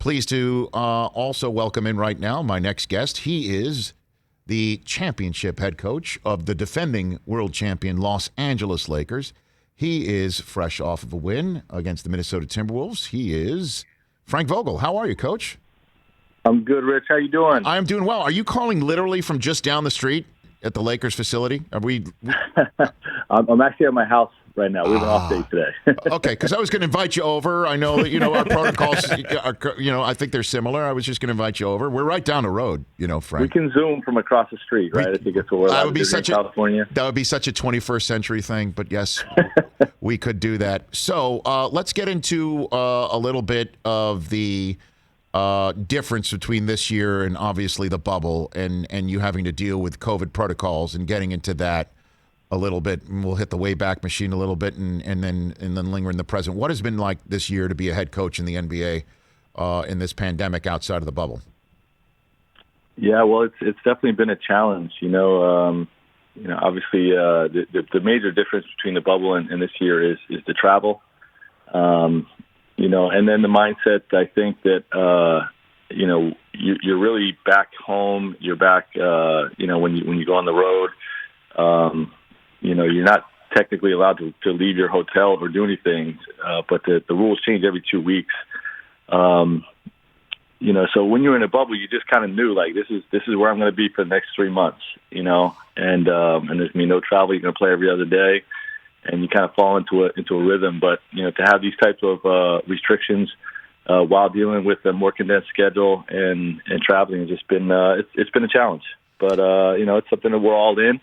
Pleased to also welcome in right now my next guest. He is the championship head coach of the defending world champion Los Angeles Lakers. He is fresh off of a win against the Minnesota Timberwolves. He is Frank Vogel. How are you, Coach? I'm good, Rich. How you doing? I am doing well. Are you calling literally from just down the street at the Lakers facility? Are we? I'm actually at my house right now. We have an off day today. Okay, because I was going to invite you over. I know that, our protocols, I think they're similar. I was just going to invite you over. We're right down the road, Frank. We can Zoom from across the street, right? I think it's what we're allowed to do in California. That would be such a 21st century thing, but yes, we could do that. So let's get into a little bit of the difference between this year and obviously the bubble and you having to deal with COVID protocols and getting into that a little bit. And we'll hit the Wayback Machine a little bit and then linger in the present. What has been like this year to be a head coach in the NBA in this pandemic outside of the bubble? Yeah, well, it's definitely been a challenge. Obviously the major difference between the bubble and this year is the travel. And then the mindset, I think that, you're really back home. You're back, when you go on the road, you're not technically allowed to leave your hotel or do anything, but the rules change every 2 weeks. So when you're in a bubble, you just kind of knew, like, this is where I'm going to be for the next 3 months, and there's going to be no travel. You're going to play every other day. And you kind of fall into a rhythm. But, to have these types of restrictions while dealing with a more condensed schedule and traveling has just been it's been a challenge. But, it's something that we're all in.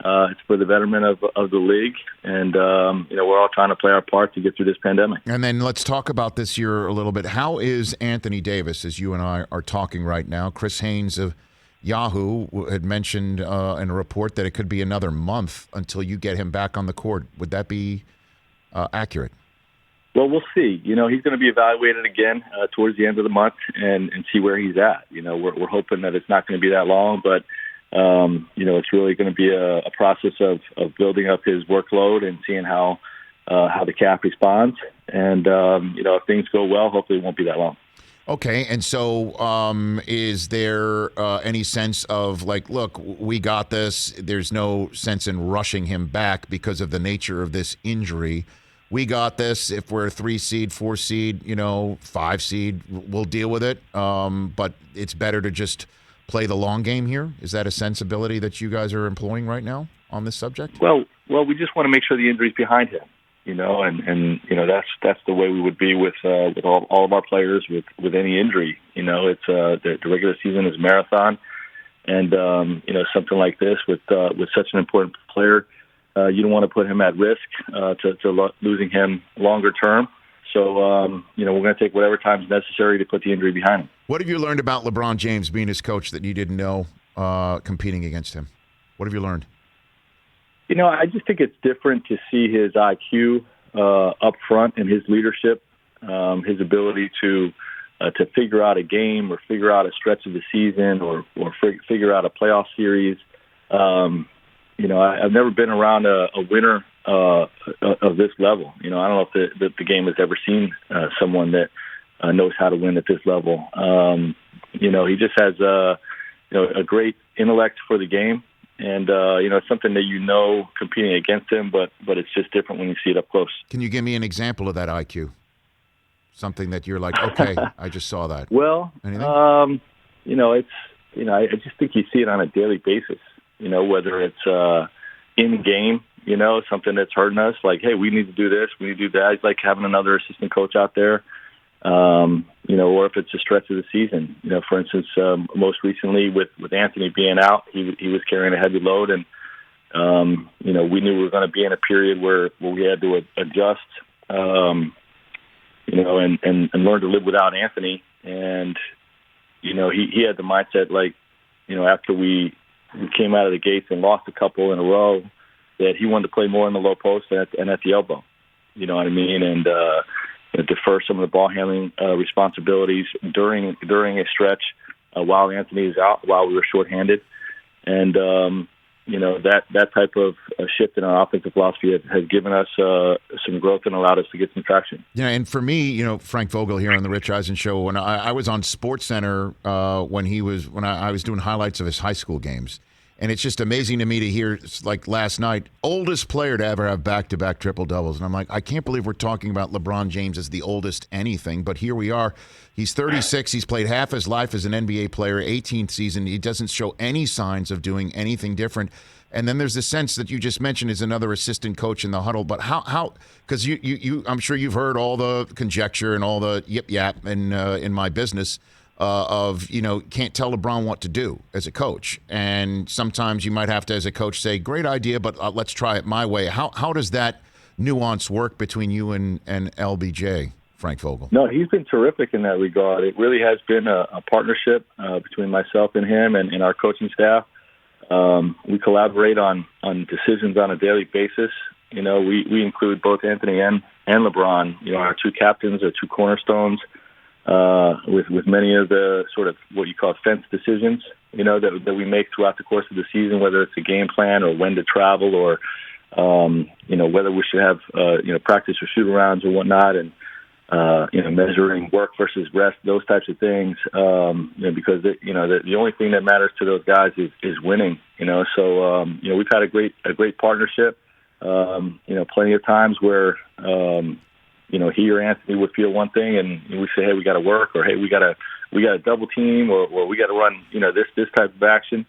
It's for the betterment of the league. And, we're all trying to play our part to get through this pandemic. And then let's talk about this year a little bit. How is Anthony Davis, as you and I are talking right now? Chris Haynes of Yahoo had mentioned in a report that it could be another month until you get him back on the court. Would that be accurate? Well, we'll see. He's going to be evaluated again towards the end of the month and see where he's at. We're hoping that it's not going to be that long, but it's really going to be a process of building up his workload and seeing how the calf responds. And if things go well, hopefully it won't be that long. Okay, and so is there any sense of, like, look, we got this. There's no sense in rushing him back because of the nature of this injury. We got this. If we're a 3 seed, 4 seed, 5 seed, we'll deal with it. But it's better to just play the long game here. Is that a sensibility that you guys are employing right now on this subject? Well, we just want to make sure the injury's behind him. And that's the way we would be with all of our players with any injury. It's the regular season is a marathon, and something like this with such an important player, you don't want to put him at risk to losing him longer term. So we're going to take whatever time is necessary to put the injury behind him. What have you learned about LeBron James being his coach that you didn't know competing against him? What have you learned? I just think it's different to see his IQ up front and his leadership, his ability to figure out a game or figure out a stretch of the season or figure out a playoff series. I've never been around a winner of this level. I don't know if the game has ever seen someone that knows how to win at this level. He just has a great intellect for the game. And, it's something that competing against him, but it's just different when you see it up close. Can you give me an example of that IQ? Something that you're like, okay, I just saw that. Well, anything? I just think you see it on a daily basis, whether it's in game, something that's hurting us, like, hey, we need to do this, we need to do that. It's like having another assistant coach out there. Or if it's a stretch of the season, for instance, most recently with Anthony being out, he was carrying a heavy load, and we knew we were going to be in a period where we had to adjust, and learn to live without Anthony. And he had the mindset, like, after we came out of the gates and lost a couple in a row, that he wanted to play more in the low post and at the elbow. You know what I mean? And defer some of the ball handling responsibilities during a stretch while Anthony is out, while we were shorthanded. And, that type of shift in our offensive philosophy has given us some growth and allowed us to get some traction. Yeah, and for me, Frank Vogel here on the Rich Eisen Show, when I was on SportsCenter when I was doing highlights of his high school games. And it's just amazing to me to hear, like last night, oldest player to ever have back-to-back triple-doubles. And I'm like, I can't believe we're talking about LeBron James as the oldest anything, but here we are. He's 36. He's played half his life as an NBA player, 18th season. He doesn't show any signs of doing anything different. And then there's the sense that you just mentioned is another assistant coach in the huddle. But how? Because you, I'm sure you've heard all the conjecture and all the yip-yap in my business. Can't tell LeBron what to do as a coach. And sometimes you might have to, as a coach, say, great idea, but let's try it my way. How does that nuance work between you and LBJ, Frank Vogel? No, he's been terrific in that regard. It really has been a partnership between myself and him and our coaching staff. We collaborate on decisions on a daily basis. We include both Anthony and LeBron, our two captains, our two cornerstones. With many of the sort of what you call fence decisions, that we make throughout the course of the season, whether it's a game plan or when to travel or, whether we should have, practice or shoot arounds or whatnot and, measuring work versus rest, those types of things, because, the only thing that matters to those guys is winning, so, we've had a great partnership, plenty of times where, he or Anthony would feel one thing, and we say, "Hey, we got to work," or "Hey, we got to double team," or "We got to run," this type of action,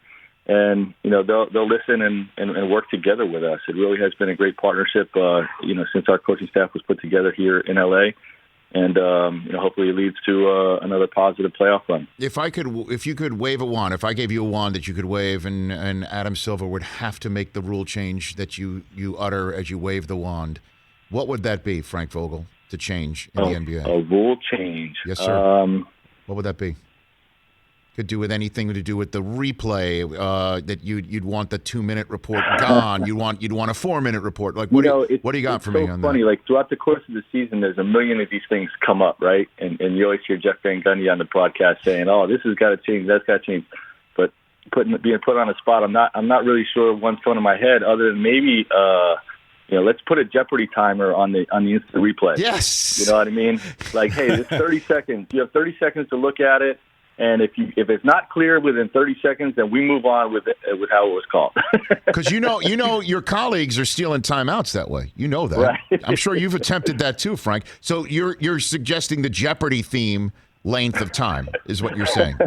and they'll listen and work together with us. It really has been a great partnership, since our coaching staff was put together here in LA, and hopefully it leads to another positive playoff run. If you could wave a wand, if I gave you a wand that you could wave, and Adam Silver would have to make the rule change that you utter as you wave the wand, what would that be, Frank Vogel, to change in the NBA? A rule change. Yes, sir. What would that be? Could do with anything to do with the replay, that you'd want the 2-minute report gone. You'd want a 4-minute report. Like what do you got for me on that? It's funny. Like throughout the course of the season, there's a million of these things come up, right? And you always hear Jeff Van Gundy on the broadcast saying, "Oh, this has got to change. That's got to change." But being put on the spot, I'm not really sure one's going in my head, other than maybe. Let's put a Jeopardy timer on the instant replay. Yes. You know what I mean? Like, hey, it's 30 seconds. You have 30 seconds to look at it, and if it's not clear within 30 seconds, then we move on with how it was called. Because your colleagues are stealing timeouts that way. You know that. Right. I'm sure you've attempted that too, Frank. So you're suggesting the Jeopardy theme length of time is what you're saying.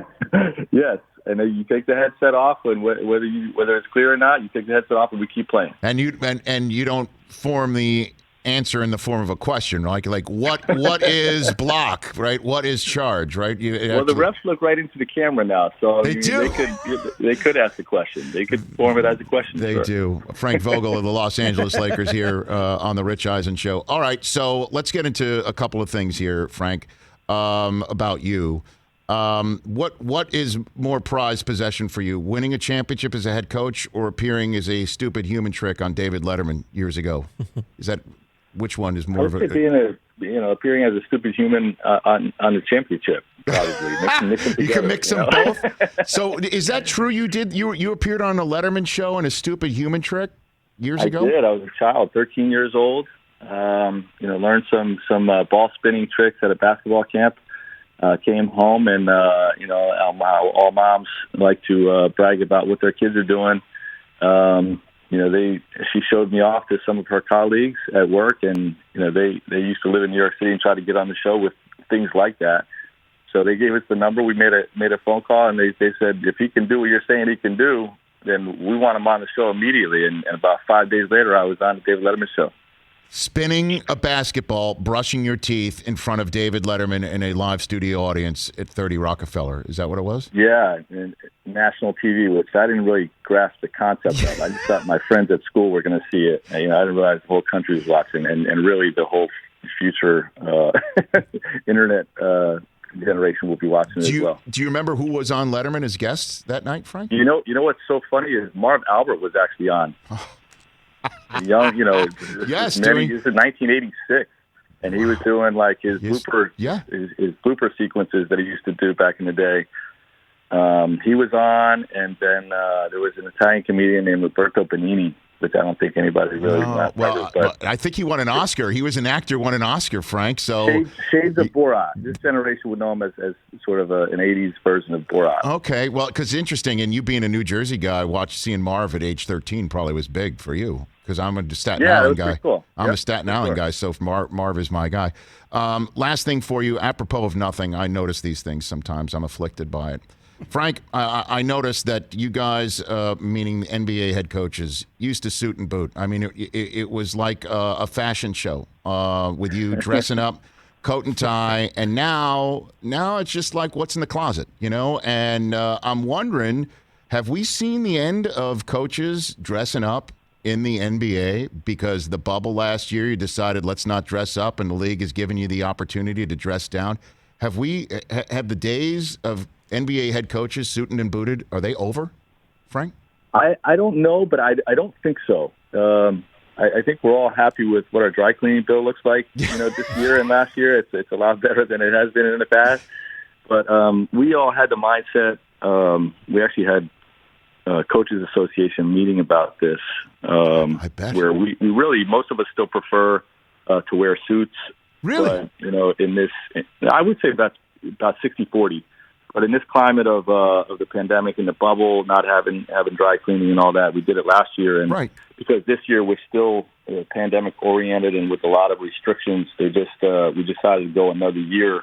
Yes. And then you take the headset off, and whether it's clear or not, you take the headset off, and we keep playing. And you don't form the answer in the form of a question, right? Like what is block, right? What is charge, right? The refs look right into the camera now, so they do. They could ask the question. They could form it as a question. They do. Frank Vogel of the Los Angeles Lakers here on the Rich Eisen Show. All right, so let's get into a couple of things here, Frank, about you. What is more prized possession for you, winning a championship as a head coach or appearing as a stupid human trick on David Letterman years ago? Which one is more of a... appearing as a stupid human on the championship, probably. Mix them together, you can mix them both? So is that true? You appeared on a Letterman show in a stupid human trick years ago? I did. I was a child, 13 years old. Learned some ball spinning tricks at a basketball camp. Came home and, all moms like to brag about what their kids are doing. She showed me off to some of her colleagues at work, and, they used to live in New York City and try to get on the show with things like that. So they gave us the number. We made a phone call, and they said, if he can do what you're saying he can do, then we want him on the show immediately. And about 5 days later, I was on the David Letterman show. Spinning a basketball, brushing your teeth in front of David Letterman in a live studio audience at 30 Rockefeller. Is that what it was? Yeah, and national TV, which I didn't really grasp the concept of. I just thought my friends at school were going to see it. I didn't realize the whole country was watching, and really the whole future internet generation will be watching as well. Do you remember who was on Letterman as guests that night, Frank? You know what's so funny is Marv Albert was actually on. Young, yes, this is 1986, and he was doing like his blooper sequences that he used to do back in the day. He was on, and then there was an Italian comedian named Roberto Benigni, which I don't think anybody really well, I think he won an Oscar. He was an actor, won an Oscar, Frank. So Shades of Borat. This generation would know him as sort of an 80s version of Borat. Okay, well, because interesting, and you being a New Jersey guy, seeing Marv at age 13 probably was big for you, because I'm a Staten Island guy. Cool. I'm a Staten Island guy, so Marv is my guy. Last thing for you, apropos of nothing, I notice these things sometimes. I'm afflicted by it. Frank, I noticed that you guys, meaning the NBA head coaches, used to suit and boot. I mean, it was like a fashion show with you dressing up, coat and tie, and now it's just like what's in the closet, you know? And I'm wondering, have we seen the end of coaches dressing up in the NBA? Because the bubble last year, you decided let's not dress up, and the league has given you the opportunity to dress down. Have the days of NBA head coaches suited and booted, are they over, Frank? I don't know, but I don't think so. I think we're all happy with what our dry cleaning bill looks like, this year and last year. It's a lot better than it has been in the past. But we all had the mindset. We actually had Coaches Association meeting about this, I bet. where we really, most of us still prefer to wear suits. Really? But, in this, I would say about 60-40. But in this climate of the pandemic and the bubble, not having dry cleaning and all that, we did it last year. And right. Because this year we're still pandemic oriented and with a lot of restrictions, we decided to go another year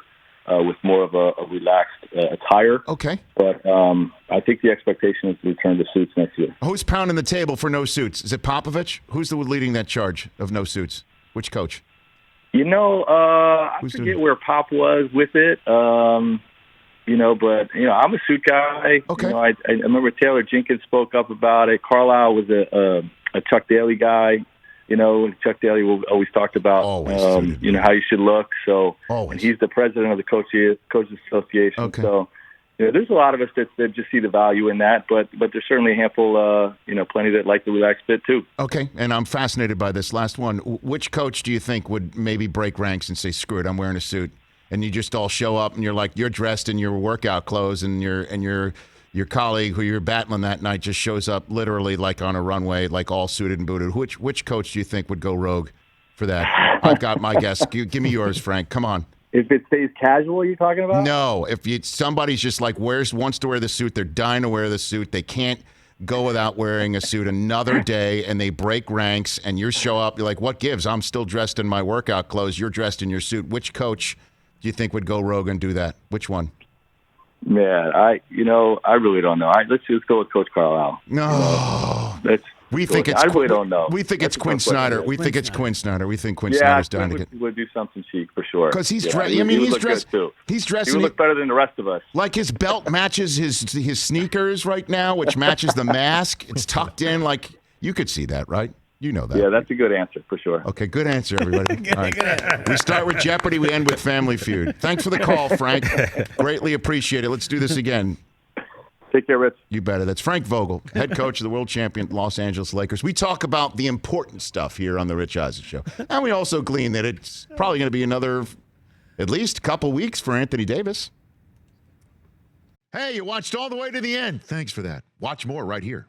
with more of a relaxed attire. Okay. But I think the expectation is to return to suits next year. Who's pounding the table for no suits? Is it Popovich? Who's leading that charge of no suits? Which coach? I forget where Pop was with it. But I'm a suit guy. Okay. I remember Taylor Jenkins spoke up about it. Carlisle was a Chuck Daly guy. Chuck Daly always talked about how you should look. So, and he's the president of the Coaches Association. Okay. So, there's a lot of us that just see the value in that. But there's certainly a handful, plenty that like the relaxed fit too. Okay, and I'm fascinated by this last one. Which coach do you think would maybe break ranks and say, "Screw it, I'm wearing a suit"? And you just all show up, and you're dressed in your workout clothes, and your colleague who you're battling that night just shows up literally like on a runway, like all suited and booted. Which coach do you think would go rogue for that? I've got my guess. Give me yours, Frank. Come on. If it stays casual, you're talking about? No. If somebody's just like wants to wear the suit, they're dying to wear the suit. They can't go without wearing a suit another day, and they break ranks, and you show up. You're like, what gives? I'm still dressed in my workout clothes. You're dressed in your suit. Which coach do you think would go rogue and do that? Which one? Man, I really don't know. Let's just go with Coach Carlisle. No, we think it's. I really don't know. We think it's Quinn Snyder. We think it's Quinn Snyder. We think Quinn Snyder's down to get. Would do something chic for sure. Because he's dressed. I mean, he's dressed too. He's dressed. He would look better than the rest of us. Like his belt matches his sneakers right now, which matches the mask. It's tucked in. Like you could see that, right? You know that. Yeah, that's a good answer for sure. Okay, good answer, everybody. All right. We start with Jeopardy. We end with Family Feud. Thanks for the call, Frank. Greatly appreciate it. Let's do this again. Take care, Rich. You better. That's Frank Vogel, head coach of the world champion Los Angeles Lakers. We talk about the important stuff here on the Rich Eisen Show. And we also glean that it's probably going to be another, at least a couple weeks for Anthony Davis. Hey, you watched all the way to the end. Thanks for that. Watch more right here.